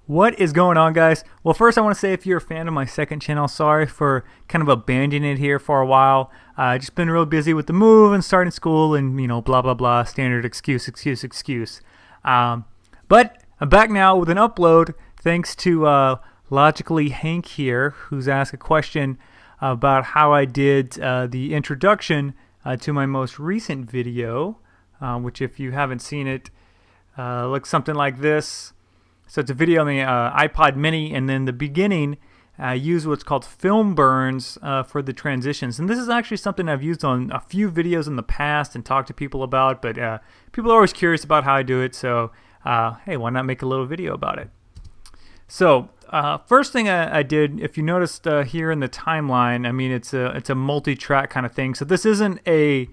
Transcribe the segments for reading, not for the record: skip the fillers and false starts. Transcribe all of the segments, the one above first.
What is going on, guys? Well, first I want to say if you're a fan of my second channel, sorry for kind of abandoning it here for a while. Just been real busy with the move and starting school and, blah, blah, blah, standard excuse. But I'm back now with an upload thanks to Logically Hank here, who's asked a question about how I did the introduction to my most recent video, which if you haven't seen it, looks something like this. So it's a video on the iPod mini, and then the beginning I use what's called film burns for the transitions. And this is actually something I've used on a few videos in the past and talked to people about, but people are always curious about how I do it, so hey, why not make a little video about it? So first thing I did, if you noticed here in the timeline, I mean it's a multi-track kind of thing. So this isn't a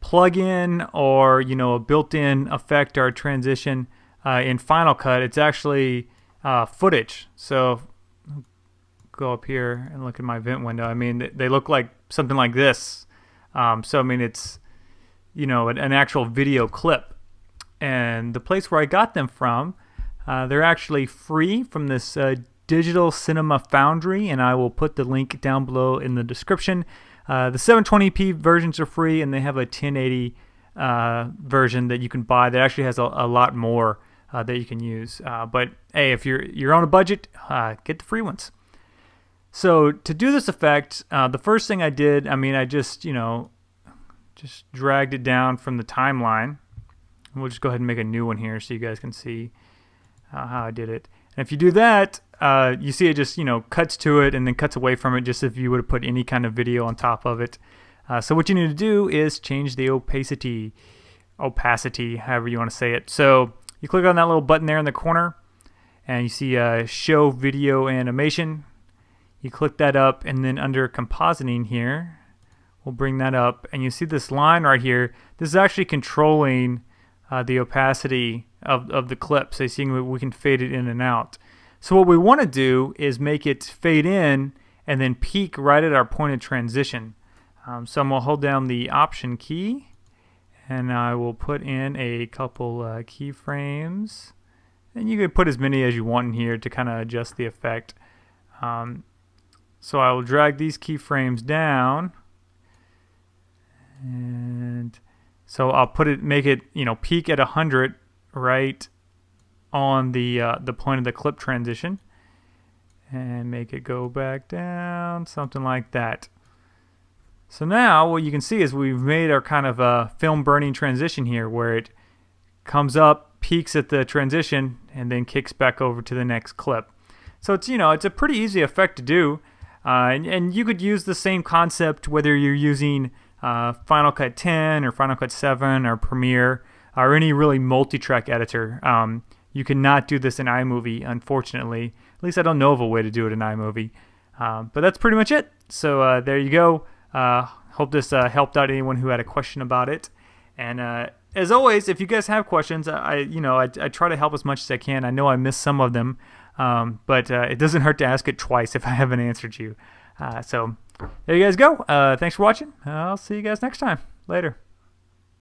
plug-in or a built-in effect or transition in Final Cut. It's actually footage. So go up here and look at my vent window. I mean, they look like something like this. So I mean, it's an actual video clip. And the place where I got them from, they're actually free from this Digital Cinema Foundry, and I will put the link down below in the description. The 720p versions are free, and they have a 1080 version that you can buy that actually has a lot more that you can use. But hey, if you're on a budget, get the free ones. So to do this effect, the first thing I did, I mean, I just dragged it down from the timeline. We'll just go ahead and make a new one here so you guys can see how I did it. And if you do that, you see it just cuts to it and then cuts away from it, just if you would have put any kind of video on top of it. So what you need to do is change the opacity, however you want to say it. So you click on that little button there in the corner, and you see Show Video Animation. You click that up, and then under Compositing here, we'll bring that up, and you see this line right here. This is actually controlling the opacity of the clip. So you see we can fade it in and out. So what we want to do is make it fade in and then peak right at our point of transition. So I'm going to hold down the Option key, and I will put in a couple keyframes, and you can put as many as you want in here to kind of adjust the effect. So I will drag these keyframes down, and so I'll make it peak at 100 right on the point of the clip transition, and make it go back down, something like that. So now what you can see is we've made our kind of film burning transition here, where it comes up, peaks at the transition, and then kicks back over to the next clip. So it's it's a pretty easy effect to do, and you could use the same concept whether you're using Final Cut 10 or Final Cut 7 or Premiere or any really multi-track editor. You cannot do this in iMovie, unfortunately. At least I don't know of a way to do it in iMovie. But that's pretty much it. So there you go. Hope this helped out anyone who had a question about it. And as always, if you guys have questions, I try to help as much as I can. I know I missed some of them, but it doesn't hurt to ask it twice if I haven't answered you. So there you guys go. Thanks for watching. I'll see you guys next time. Later.